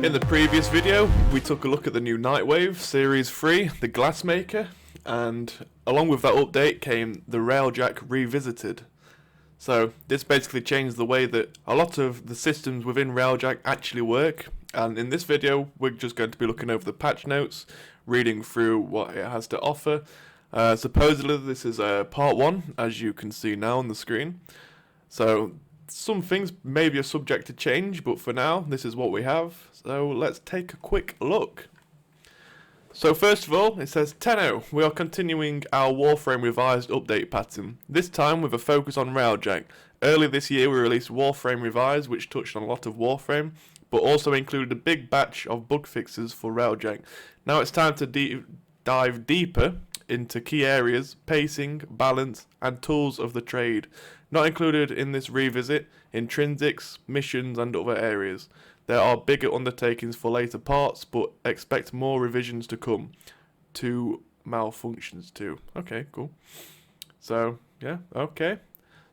In the previous video, we took a look at the new Nightwave Series 3, the Glassmaker, and along with that update came the Railjack Revisited. So this basically changed the way that a lot of the systems within Railjack actually work, and in this video we're just going to be looking over the patch notes, reading through what it has to offer. Supposedly this is part 1, as you can see now on the screen. So some things maybe are subject to change, but for now this is what we have. So let's take a quick look. So first of all, it says 10.0, we are continuing our Warframe revised update pattern, this time with a focus on Railjack. Earlier this year we released Warframe Revised, which touched on a lot of Warframe, but also included a big batch of bug fixes for Railjack. Now it's time to dive deeper into key areas, pacing, balance, and tools of the trade. Not included in this revisit, intrinsics, missions, and other areas. There are bigger undertakings for later parts, but expect more revisions to come. 2 malfunctions too. Okay, cool. So, yeah, okay.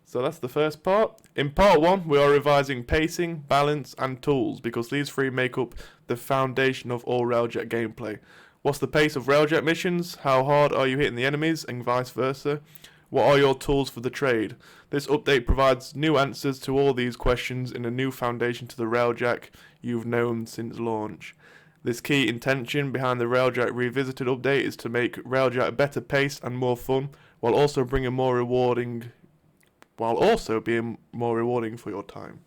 So that's the first part. In part 1, we are revising pacing, balance, and tools, because these 3 make up the foundation of all Railjack gameplay. What's the pace of Railjack missions? How hard are you hitting the enemies, and vice versa? What are your tools for the trade? This update provides new answers to all these questions in a new foundation to the Railjack you've known since launch. This key intention behind the Railjack Revisited update is to make Railjack better paced and more fun, while also being more rewarding for your time.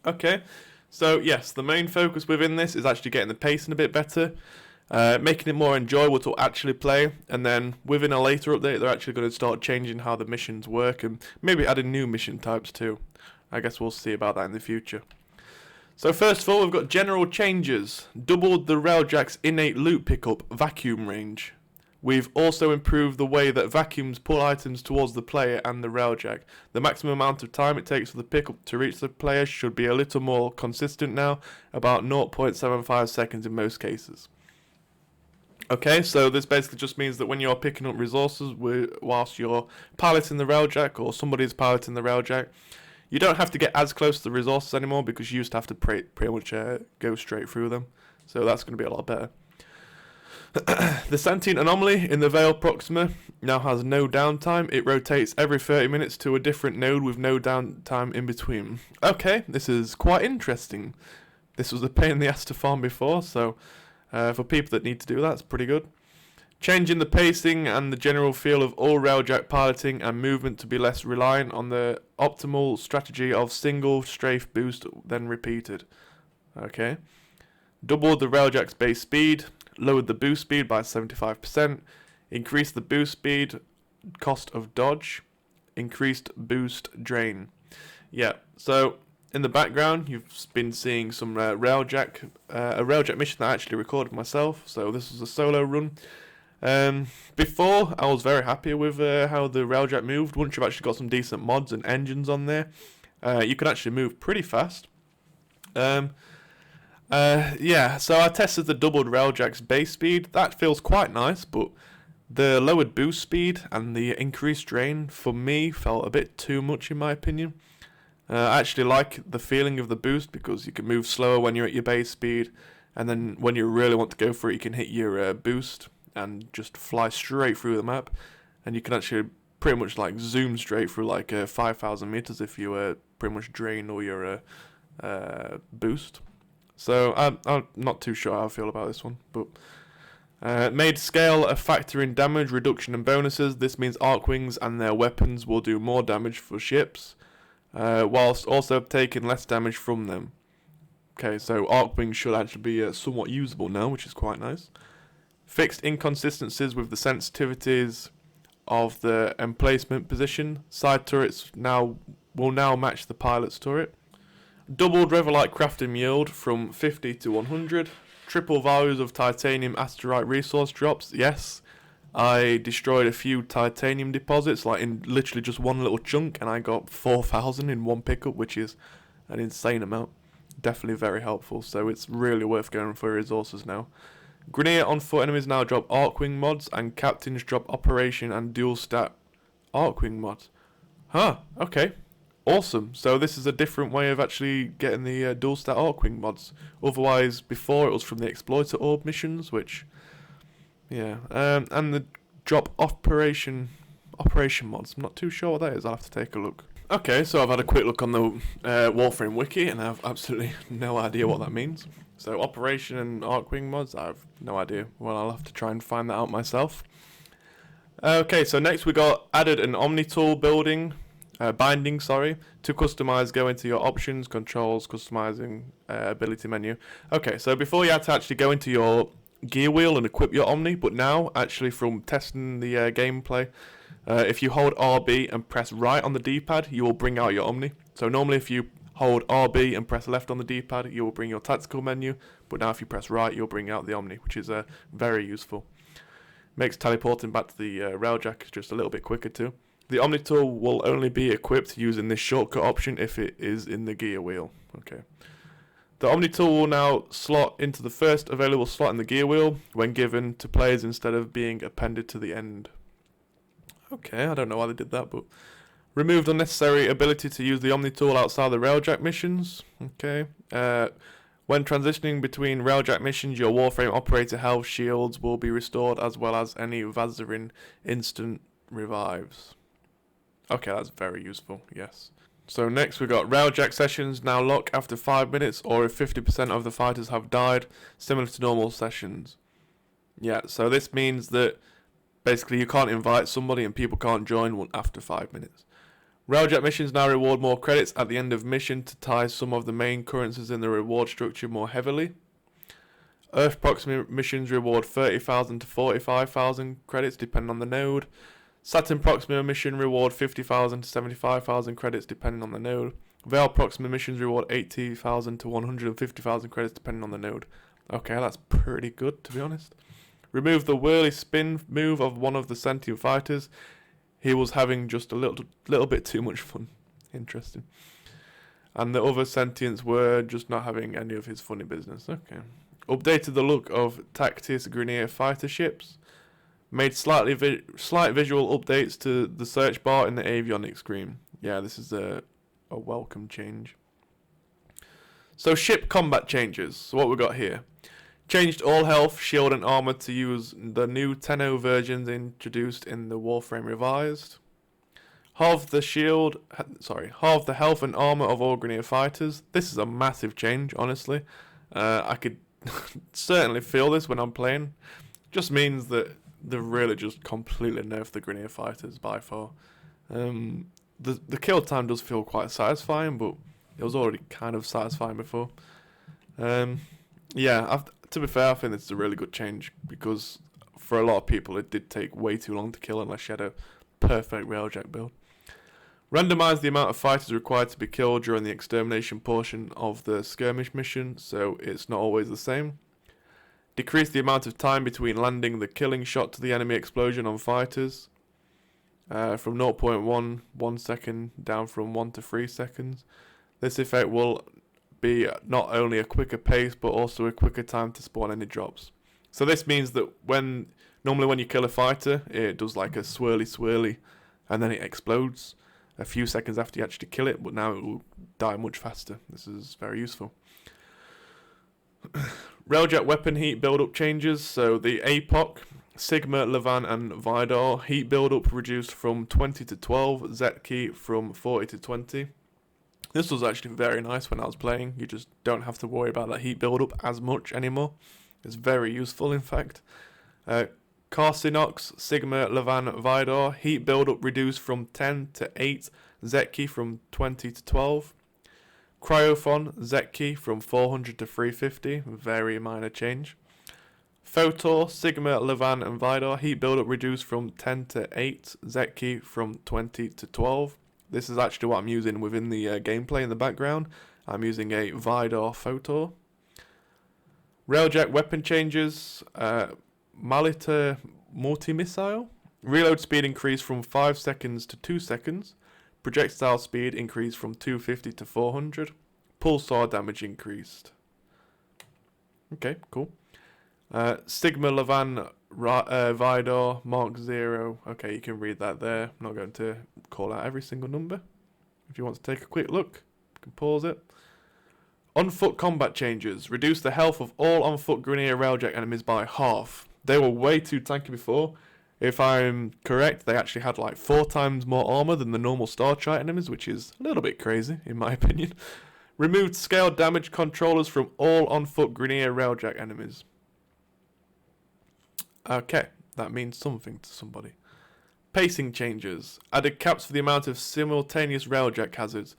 Okay, so yes, the main focus within this is actually getting the pacing a bit better. Making it more enjoyable to actually play, and then within a later update they're actually going to start changing how the missions work and maybe adding new mission types too. I guess we'll see about that in the future. So first of all, we've got general changes. Doubled the Railjack's innate loot pickup vacuum range. We've also improved the way that vacuums pull items towards the player and the Railjack. The maximum amount of time it takes for the pickup to reach the player should be a little more consistent now, about 0.75 seconds in most cases. Okay, so this basically just means that when you're picking up resources whilst you're piloting the Railjack, or somebody's piloting the Railjack, you don't have to get as close to the resources anymore, because you used to have to pretty much go straight through them. So that's going to be a lot better. The Sentient Anomaly in the Veil Proxima now has no downtime. It rotates every 30 minutes to a different node with no downtime in between. Okay, this is quite interesting. This was a pain in the ass to farm before, so for people that need to do that, it's pretty good. Changing the pacing and the general feel of all Railjack piloting and movement to be less reliant on the optimal strategy of single strafe boost then repeated. Okay. Doubled the Railjack's base speed, lowered the boost speed by 75%, increased the boost speed cost of dodge, increased boost drain. Yeah, so in the background, you've been seeing some a Railjack mission that I actually recorded myself, so this was a solo run. Before, I was very happy with how the Railjack moved. Once you've actually got some decent mods and engines on there, you can actually move pretty fast. Yeah, so I tested the doubled Railjack's base speed. That feels quite nice, but the lowered boost speed and the increased drain, for me, felt a bit too much in my opinion. I actually like the feeling of the boost, because you can move slower when you're at your base speed, and then when you really want to go for it, you can hit your boost and just fly straight through the map, and you can actually pretty much like zoom straight through like 5,000 meters if you pretty much drain all your boost. So I'm not too sure how I feel about this one, but made scale a factor in damage reduction and bonuses. This means Archwings and their weapons will do more damage for ships, whilst also taking less damage from them. Okay, so Archwing should actually be somewhat usable now, which is quite nice. Fixed inconsistencies with the sensitivities of the emplacement position. Side turrets will now match the pilot's turret. Doubled Revelite crafting yield from 50 to 100. Triple values of titanium asterite resource drops. Yes, I destroyed a few titanium deposits, like in literally just one little chunk, and I got 4,000 in one pickup, which is an insane amount. Definitely very helpful, so it's really worth going for resources now. Grineer on foot enemies now drop Archwing mods, and captains drop operation and dual stat Archwing mods. Huh, okay. Awesome. So this is a different way of actually getting the dual stat Arcwing mods. Otherwise, before it was from the Exploiter Orb missions, which, yeah, and the drop operation mods. I'm not too sure what that is. I'll have to take a look. Okay, so I've had a quick look on the Warframe wiki, and I have absolutely no idea what that means. So operation and Arcwing mods, I have no idea. Well, I'll have to try and find that out myself. Okay, so next we got added an Omni tool binding, to customize. Go into your options, controls, customizing, ability menu. Okay, so before you had to actually go into your gear wheel and equip your Omni, but now actually from testing the gameplay, if you hold RB and press right on the D-pad, you will bring out your Omni. So normally if you hold RB and press left on the D-pad, you will bring your tactical menu, but now if you press right, you'll bring out the Omni, which is very useful. Makes teleporting back to the Railjack just a little bit quicker too. The Omni tool will only be equipped using this shortcut option if it is in the gear wheel. Okay. The Omni tool will now slot into the first available slot in the gear wheel when given to players instead of being appended to the end. Okay, I don't know why they did that, but removed unnecessary ability to use the Omni tool outside the Railjack missions. Okay. When transitioning between Railjack missions, your Warframe operator health shields will be restored as well as any Vazarin instant revives. Okay, that's very useful, yes. So next we got Railjack sessions now lock after 5 minutes or if 50% of the fighters have died, similar to normal sessions. Yeah, so this means that basically you can't invite somebody and people can't join after 5 minutes. Railjack missions now reward more credits at the end of mission to tie some of the main currencies in the reward structure more heavily. Earth proximate missions reward 30,000 to 45,000 credits depending on the node. Saturn Proxima mission reward 50,000 to 75,000 credits depending on the node. Veil Proxima missions reward 80,000 to 150,000 credits depending on the node. Okay, that's pretty good to be honest. Remove the whirly spin move of one of the sentient fighters. He was having just a little bit too much fun. Interesting. And the other sentients were just not having any of his funny business. Okay. Updated the look of Tactis Grineer fighter ships. Made slight visual updates to the search bar in the avionics screen. Yeah, this is a welcome change. So ship combat changes. So what we got here. Changed all health, shield and armor to use the new 10.0 versions introduced in the Warframe Revised. Halve the health and armor of all Grineer fighters. This is a massive change, honestly. I could certainly feel this when I'm playing. Just means that they've really just completely nerfed the Grineer fighters by far. The kill time does feel quite satisfying, but it was already kind of satisfying before. Yeah, to be fair, I think this is a really good change because for a lot of people it did take way too long to kill unless you had a perfect Railjack build. Randomise the amount of fighters required to be killed during the extermination portion of the skirmish mission, so it's not always the same. Decrease the amount of time between landing the killing shot to the enemy explosion on fighters from 0.1 second down from 1 to 3 seconds. This effect will be not only a quicker pace but also a quicker time to spawn any drops. So this means that normally when you kill a fighter, it does like a swirly and then it explodes a few seconds after you actually kill it, but now it will die much faster. This is very useful. Railjack weapon heat build-up changes. So the APOC, Sigma, Levan and Vidar heat build-up reduced from 20 to 12, Zetki from 40 to 20. This was actually very nice when I was playing. You just don't have to worry about that heat build-up as much anymore. It's very useful, in fact. Carcinox, Sigma, Levan, Vidar heat build-up reduced from 10 to 8, Zetki from 20 to 12. Cryophon, Zetki from 400 to 350, very minor change. Photor, Sigma, Levan and Vidar heat build-up reduced from 10 to 8, Zetki from 20 to 12. This is actually what I'm using within the gameplay in the background. I'm using a Vidar Photor. Railjack weapon changes. Malita multi-missile. Reload speed increased from 5 seconds to 2 seconds. Projectile speed increased from 250 to 400. Pulsar damage increased. Okay, cool. Sigma, Levan, Vidar, Mark 0. Okay, you can read that there. I'm not going to call out every single number. if you want to take a quick look. You can pause it. On foot combat changes. Reduce the health of all on foot Grineer Railjack enemies by half. They were way too tanky before. If I'm correct, they actually had like 4 times more armor than the normal Star Chart enemies, which is a little bit crazy, in my opinion. Removed scale damage controllers from all on foot Grineer Railjack enemies. Okay, that means something to somebody. Pacing changes. Added caps for the amount of simultaneous Railjack hazards.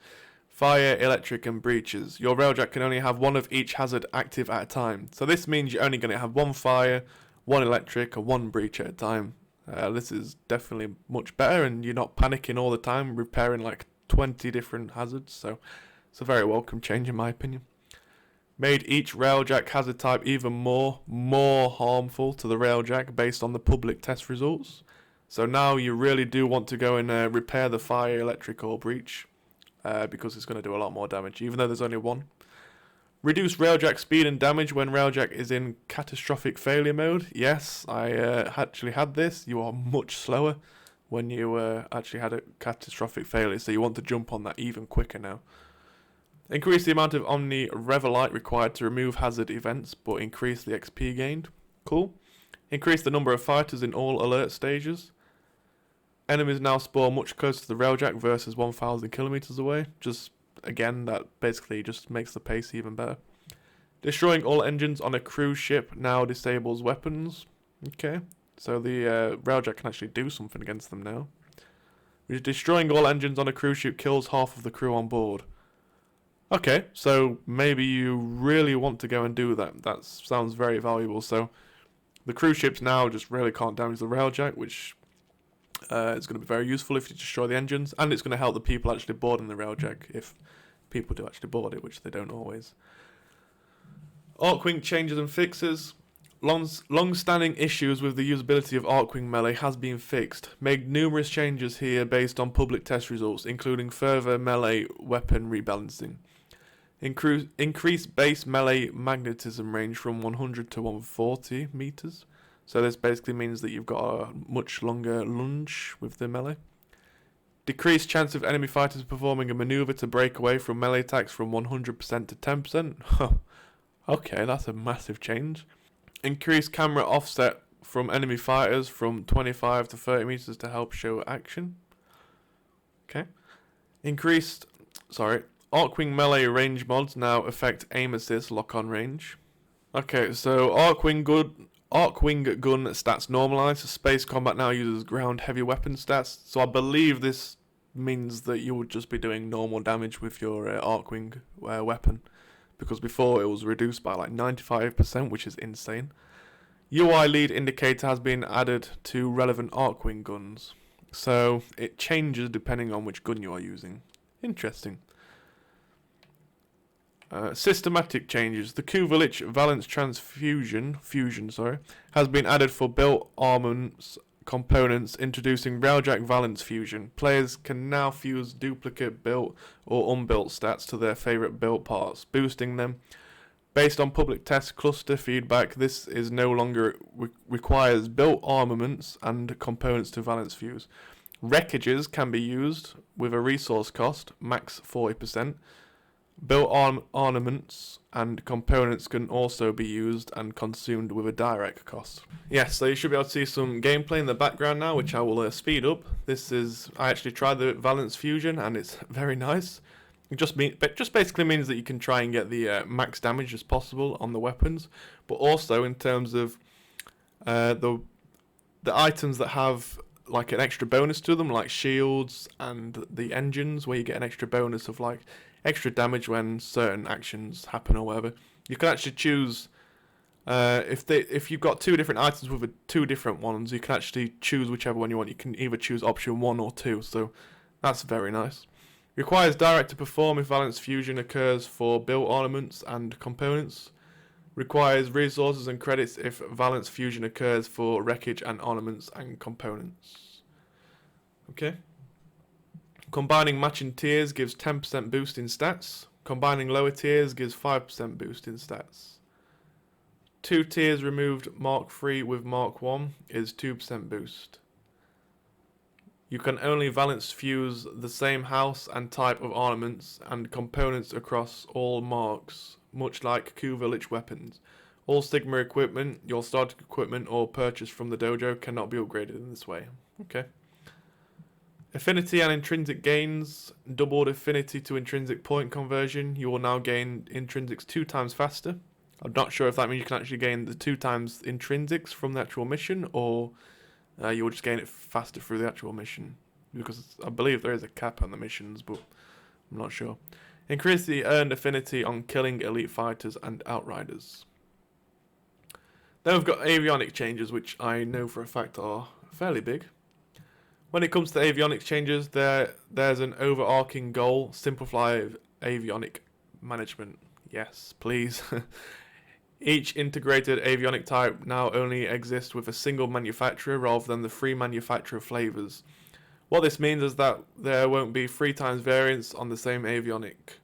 Fire, electric, and breaches. Your Railjack can only have one of each hazard active at a time. So this means you're only going to have 1 fire, 1 electric, or 1 breach at a time. This is definitely much better, and you're not panicking all the time, repairing like 20 different hazards. So it's a very welcome change in my opinion. Made each Railjack hazard type even more harmful to the Railjack based on the public test results. So now you really do want to go and repair the fire, electric, or breach. Because it's going to do a lot more damage, even though there's only 1. Reduce Railjack speed and damage when Railjack is in catastrophic failure mode. Yes, I actually had this. You are much slower when you actually had a catastrophic failure, so you want to jump on that even quicker now. Increase the amount of Omni Revelite required to remove hazard events, but increase the XP gained. Cool. Increase the number of fighters in all alert stages. Enemies now spawn much closer to the Railjack versus 1,000 kilometers away. Just, again, that basically just makes the pace even better. Destroying all engines on a cruise ship now disables weapons. Okay, so the Railjack can actually do something against them now. Destroying all engines on a cruise ship kills half of the crew on board. Okay, so maybe you really want to go and do that. That sounds very valuable. So the cruise ships now just really can't damage the Railjack, which... it's going to be very useful if you destroy the engines, and it's going to help the people actually boarding the Railjack if people do actually board it, which they don't always. Arcwing changes and fixes. Long-standing issues with the usability of Arcwing melee has been fixed. Made numerous changes here based on public test results, including further melee weapon rebalancing. Increase base melee magnetism range from 100 to 140 meters. So this basically means that you've got a much longer lunge with the melee. Decreased chance of enemy fighters performing a maneuver to break away from melee attacks from 100% to 10%. Okay, that's a massive change. Increased camera offset from enemy fighters from 25 to 30 meters to help show action. Okay. Arcwing melee range mods now affect aim assist lock-on range. Okay, so Arcwing gun stats normalize. Space combat now uses ground heavy weapon stats. So I believe this means that you would just be doing normal damage with your Arcwing weapon. Because before it was reduced by like 95%, which is insane. UI lead indicator has been added to relevant Arcwing guns. So it changes depending on which gun you are using. Interesting. Systematic changes. The Kuvelich Valence Transfusion has been added for built armaments components, introducing Railjack Valence Fusion. Players can now fuse duplicate built or unbuilt stats to their favorite built parts, boosting them. Based on public test cluster feedback, this is no longer requires built armaments and components to Valence fuse. Wreckages can be used with a resource cost, max 40%. Built ornaments and components can also be used and consumed with a direct cost. Yes, so you should be able to see some gameplay in the background now, which I will speed up. I actually tried the Valence Fusion and it's very nice. It just basically means that you can try and get the max damage as possible on the weapons, but also in terms of the items that have like an extra bonus to them, like shields and the engines, where you get an extra bonus of like extra damage when certain actions happen or whatever. You can actually choose if you've got 2 different items with 2 different ones, you can actually choose whichever one you want. You can either choose option 1 or 2, so that's very nice. Requires direct to perform if Valence Fusion occurs for built ornaments and components. Requires resources and credits if Valence Fusion occurs for wreckage and ornaments and components. Okay. Combining matching tiers gives 10% boost in stats. Combining lower tiers gives 5% boost in stats. 2 tiers removed Mark 3 with Mark 1 is 2% boost. You can only valence fuse the same house and type of ornaments and components across all marks, much like Ku-Village weapons. All Sigma equipment, your starting equipment or purchased from the dojo, cannot be upgraded in this way. Okay. Affinity and intrinsic gains. Doubled affinity to intrinsic point conversion. You will now gain intrinsics 2 times faster. I'm not sure if that means you can actually gain the 2 times intrinsics from the actual mission, or you will just gain it faster through the actual mission. Because I believe there is a cap on the missions, but I'm not sure. Increase the earned affinity on killing elite fighters and outriders. Then we've got avionic changes, which I know for a fact are fairly big. When it comes to avionics changes, there's an overarching goal: simplify avionic management. Yes, please. Each integrated avionic type now only exists with a single manufacturer rather than the 3 manufacturer flavors. What this means is that there won't be 3 times variants on the same avionic.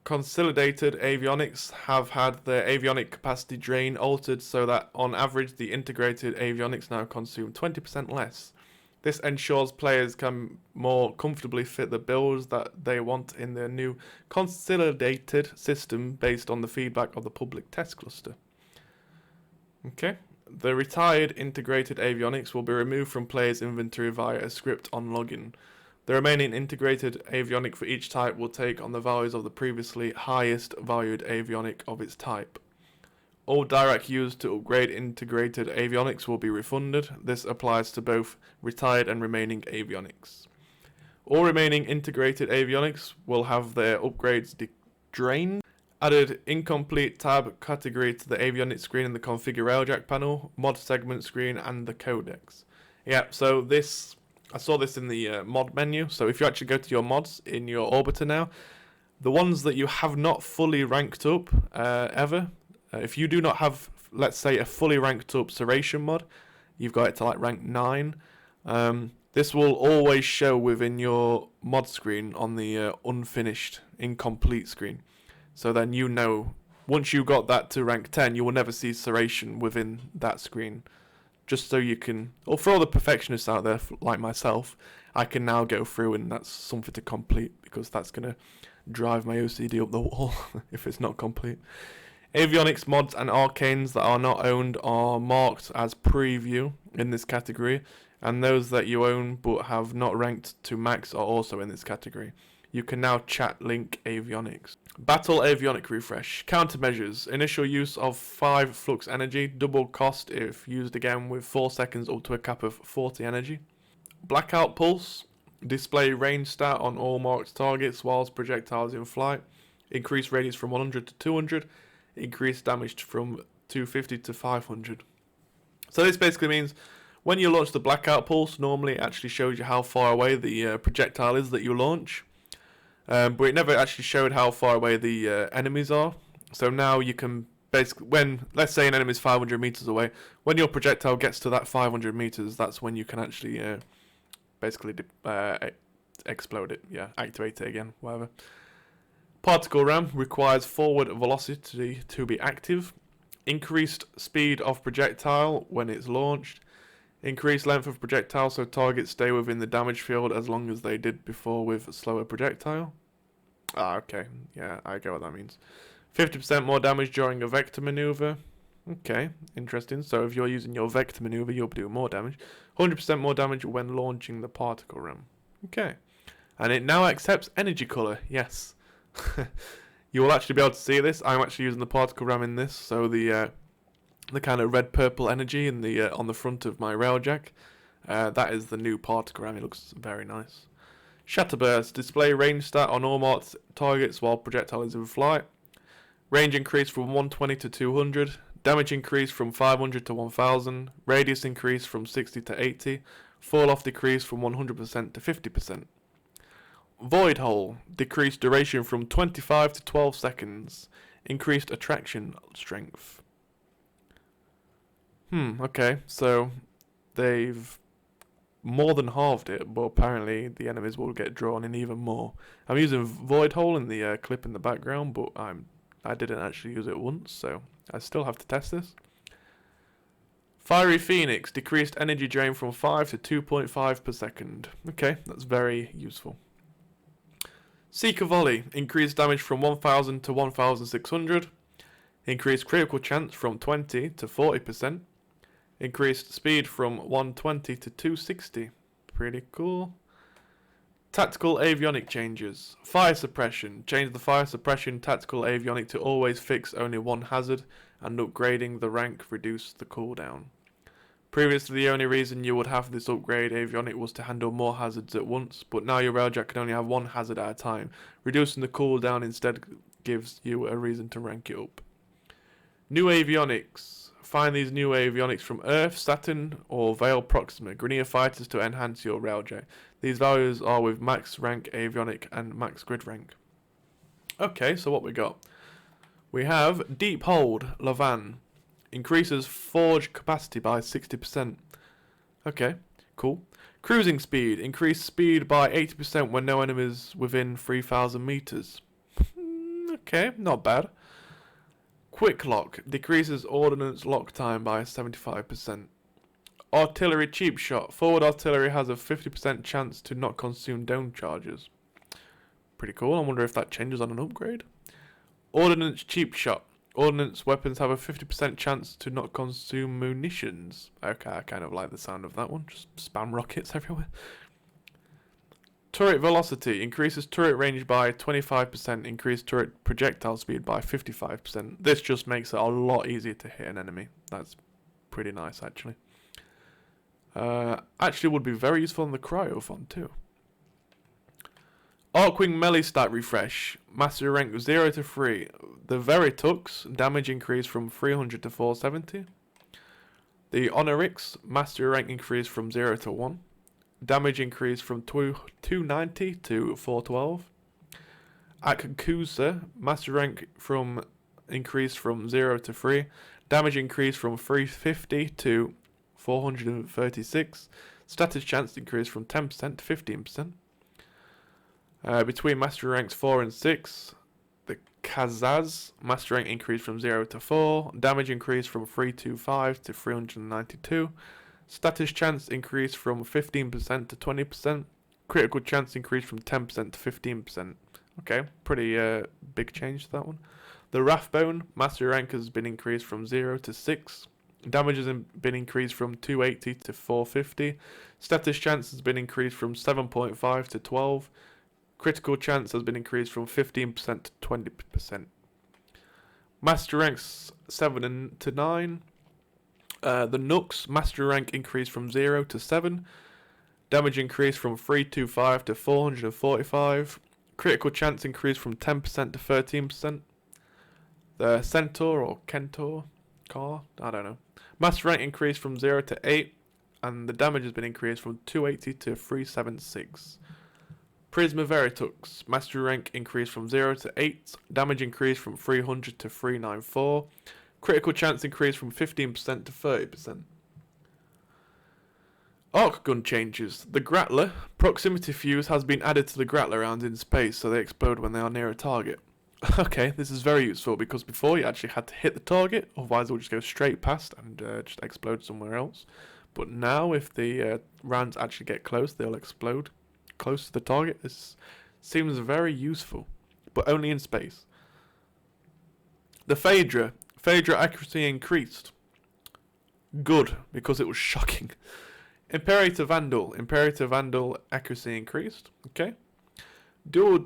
Consolidated avionics have had their avionic capacity drain altered so that on average the integrated avionics now consume 20% less. This ensures players can more comfortably fit the builds that they want in their new consolidated system based on the feedback of the public test cluster. Okay. The retired integrated avionics will be removed from players' inventory via a script on login. The remaining integrated avionic for each type will take on the values of the previously highest valued avionic of its type. All direct used to upgrade integrated avionics will be refunded. This applies to both retired and remaining avionics. All remaining integrated avionics will have their upgrades drained. Added incomplete tab category to the avionics screen in the configure Railjack panel, mod segment screen and the codex. Yeah, so this, I saw this in the mod menu. So if you actually go to your mods in your orbiter now, the ones that you have not fully ranked up ever, if you do not have, let's say, a fully ranked up Serration mod, you've got it to like rank 9, this will always show within your mod screen on the unfinished, incomplete screen. So then you know, once you got that to rank 10, you will never see Serration within that screen. Just so you can, or for all the perfectionists out there, like myself, I can now go through and that's something to complete, because that's going to drive my OCD up the wall if it's not complete. Avionics mods and arcanes that are not owned are marked as preview in this category, and those that you own but have not ranked to max are also in this category. You can now chat link avionics. Battle avionic refresh. Countermeasures. Initial use of 5 flux energy, double cost if used again with 4 seconds up to a cap of 40 energy. Blackout pulse. Display range stat on all marked targets whilst projectiles in flight. Increase radius from 100 to 200. Increase damage from 250 to 500. So this basically means when you launch the blackout pulse, normally it actually shows you how far away the projectile is that you launch. But it never actually showed how far away the enemies are. So now you can basically, when, let's say an enemy is 500 meters away, when your projectile gets to that 500 meters, that's when you can actually basically explode it. Yeah, activate it again, whatever. Particle ram requires forward velocity to be active. Increased speed of projectile when it's launched. Increased length of projectile so targets stay within the damage field as long as they did before with slower projectile. Ah, okay. Yeah, I get what that means. 50% more damage during a vector maneuver. Okay, interesting. So if you're using your vector maneuver, you'll do more damage. 100% more damage when launching the particle ram. Okay. And it now accepts energy color. Yes. You will actually be able to see this. I'm actually using the particle ram in this, so the kind of red purple energy in the on the front of my Railjack, that is the new particle ram. It looks very nice. Shatterburst. Display range stat on all marked targets while projectile is in flight. Range increase from 120 to 200. Damage increase from 500 to 1000. Radius increase from 60 to 80. Fall off decrease from 100% to 50%. Void Hole. Decreased duration from 25 to 12 seconds. Increased attraction strength. Okay, so they've more than halved it, but apparently the enemies will get drawn in even more. I'm using Void Hole in the clip in the background, but I didn't actually use it once, so I still have to test this. Fiery Phoenix, decreased energy drain from 5 to 2.5 per second. Okay, that's very useful. Seeker Volley, increased damage from 1000 to 1600. Increased critical chance from 20 to 40%. Increased speed from 120 to 260. Pretty cool. Tactical avionic changes. Fire suppression. Change the fire suppression tactical avionic to always fix only one hazard, and upgrading the rank reduce the cooldown. Previously, the only reason you would have this upgrade avionic was to handle more hazards at once, but now your Railjack can only have one hazard at a time. Reducing the cooldown instead gives you a reason to rank it up. New avionics. Find these new avionics from Earth, Saturn, or Vale Proxima. Grenier fighters to enhance your Railjack. These values are with max rank avionic and max grid rank. Okay, so what we got? We have Deep Hold, Lavan. Increases forge capacity by 60%. Okay, cool. Cruising speed. Increase speed by 80% when no enemies within 3,000 meters. Okay, not bad. Quick Lock. Decreases ordnance lock time by 75%. Artillery Cheap Shot. Forward artillery has a 50% chance to not consume dome charges. Pretty cool. I wonder if that changes on an upgrade. Ordnance Cheap Shot. Ordnance weapons have a 50% chance to not consume munitions. Okay, I kind of like the sound of that one. Just spam rockets everywhere. Turret Velocity. Increases turret range by 25%. Increased turret projectile speed by 55%. This just makes it a lot easier to hit an enemy. That's pretty nice, actually. Actually would be very useful on the Cryophon, too. Arcwing Melee stat refresh. Mastery rank 0 to 3. The Veritux, damage increase from 300 to 470. The Honorix, mastery rank increase from 0 to 1. Damage increase from 290 to 412. Akusa, mastery rank from increase from 0 to 3. Damage increase from 350 to 436. Status chance increase from 10% to 15%. Between mastery ranks 4 and 6, the Kazaz, mastery rank increase from 0 to 4, damage increase from 325 to 392, status chance increase from 15% to 20%, critical chance increase from 10% to 15%. Okay, pretty big change to that one. The Rathbone, mastery rank has been increased from 0 to 6, damage has been increased from 280 to 450, status chance has been increased from 7.5 to 12, critical chance has been increased from 15% to 20%. Master ranks 7 to 9. The Nux, master rank increased from 0 to 7. Damage increased from 325 to 445. Critical chance increased from 10% to 13%. The Centaur or Kentor car, I don't know. Master rank increased from 0 to 8. And the damage has been increased from 280 to 376. Prisma Veritux, mastery rank increased from 0 to 8, damage increased from 300 to 394, critical chance increased from 15% to 30%. Arc gun changes. The Grappler, proximity fuse has been added to the Grappler rounds in space so they explode when they are near a target. Okay, this is very useful because before you actually had to hit the target, otherwise it would just go straight past and just explode somewhere else. But now if the rounds actually get close, they'll explode close to the target. This seems very useful, but only in space. The Phaedra accuracy increased. Good, because it was shocking. Imperator Vandal accuracy increased. Okay. Dual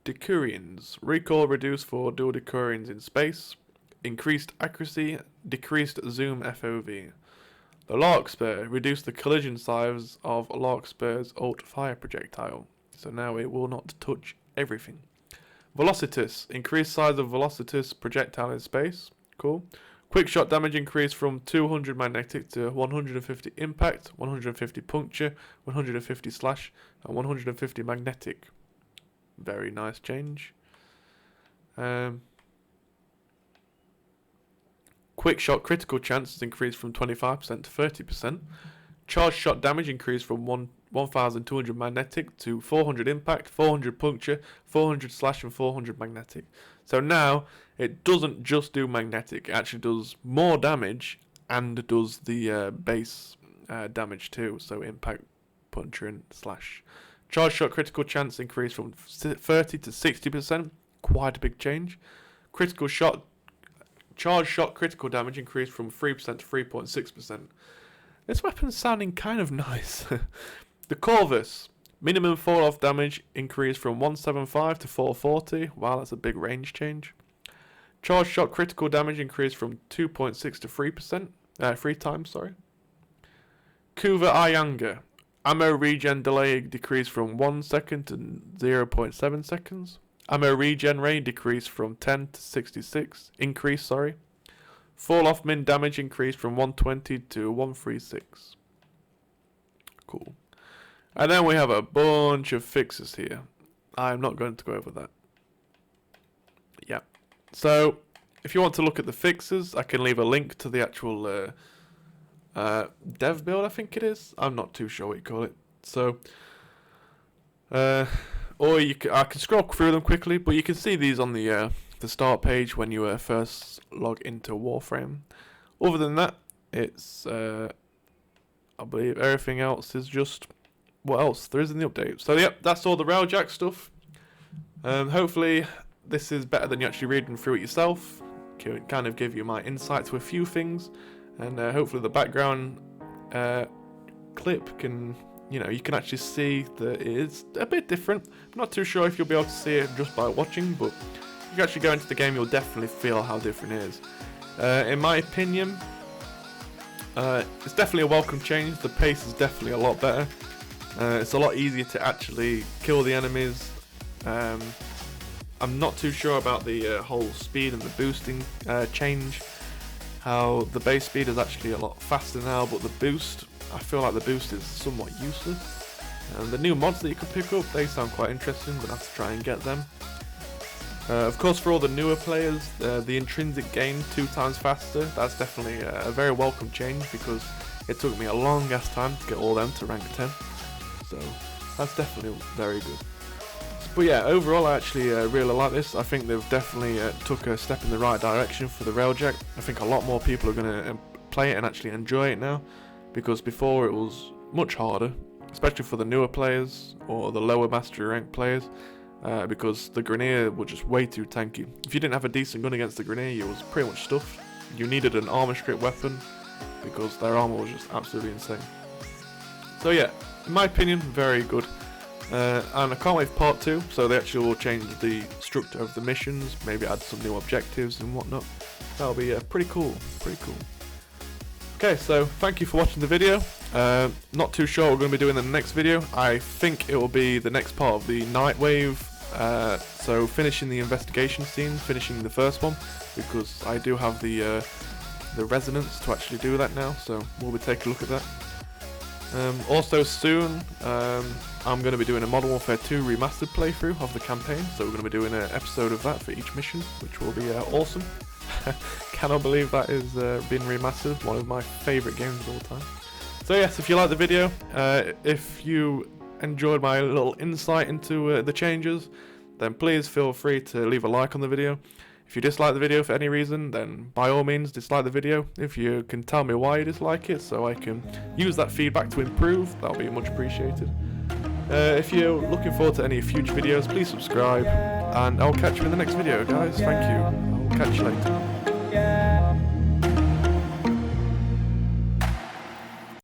Decurions, recoil reduced for dual Decurions in space. Increased accuracy, decreased zoom FOV. The Larkspur reduced the collision size of Larkspur's ult fire projectile, so now it will not touch everything. Velocitus, increased size of Velocitus projectile in space. Cool. Quick shot damage increased from 200 magnetic to 150 impact, 150 puncture, 150 slash, and 150 magnetic. Very nice change. Quick shot critical chance is increased from 25% to 30%. Charge shot damage increased from 1,200 magnetic to 400 impact, 400 puncture, 400 slash, and 400 magnetic. So now it doesn't just do magnetic, it actually does more damage and does the base damage too. So impact, puncher, and slash. Charge shot critical chance increased from 30 to 60%. Quite a big change. Critical shot, charge shot critical damage increased from 3% to 3.6%. This weapon's sounding kind of nice. The Corvus. Minimum fall off damage increased from 175 to 440. Wow, that's a big range change. Charge shot critical damage increased from 2.6 to 3%. 3 times, sorry. Kuva Ayanga. Ammo regen delay decreased from 1 second to 0.7 seconds. Ammo regen rate decreased from 10 to 66. Increase, sorry. Fall off min damage increased from 120 to 136. Cool. And then we have a bunch of fixes here. I'm not going to go over that. Yeah. So, if you want to look at the fixes, I can leave a link to the actual dev build, I think it is. I'm not too sure what you call it. So, or I can scroll through them quickly, but you can see these on the start page when you first log into Warframe. Other than that, it's I believe everything else is just what else there is in the update. So yep, that's all the Railjack stuff. Hopefully this is better than you actually reading through it yourself. Can kind of give you my insight to a few things, and hopefully the background clip can, you can actually see that it is a bit different. I'm not too sure if you'll be able to see it just by watching, but if you actually go into the game, you'll definitely feel how different it is. In my opinion, it's definitely a welcome change. The pace is definitely a lot better. It's a lot easier to actually kill the enemies. I'm not too sure about the whole speed and the boosting change. How the base speed is actually a lot faster now, but the boost, I feel like the boost is somewhat useless. And the new mods that you can pick up, they sound quite interesting, but I have to try and get them. Of course, for all the newer players, the intrinsic gain 2 times faster, that's definitely a very welcome change, because it took me a long ass time to get all them to rank 10. So that's definitely very good. But yeah, overall I actually really like this. I think they've definitely took a step in the right direction for the Railjack. I think a lot more people are going to play it and actually enjoy it now, because before it was much harder, especially for the newer players or the lower mastery rank players, because the Grineer were just way too tanky. If you didn't have a decent gun against the Grineer, you was pretty much stuffed. You needed an armor strip weapon because their armor was just absolutely insane. So yeah, in my opinion, very good. And I can't wait for part 2, so they actually will change the structure of the missions, maybe add some new objectives and whatnot. That'll be pretty cool, Okay, so thank you for watching the video. Not too sure what we're going to be doing in the next video. I think it will be the next part of the Nightwave, so finishing the investigation scene, finishing the first one, because I do have the resonance to actually do that now, so we'll be taking a look at that. Also soon, I'm going to be doing a Modern Warfare 2 remastered playthrough of the campaign, so we're going to be doing an episode of that for each mission, which will be awesome. Cannot believe that is being remastered, one of my favourite games of all time. So yes, if you liked the video, if you enjoyed my little insight into the changes, then please feel free to leave a like on the video. If you dislike the video for any reason, then by all means dislike the video. If you can tell me why you dislike it, so I can use that feedback to improve, that'll be much appreciated. If you're looking forward to any future videos, please subscribe, and I'll catch you in the next video, guys. Thank you. I'll catch you later.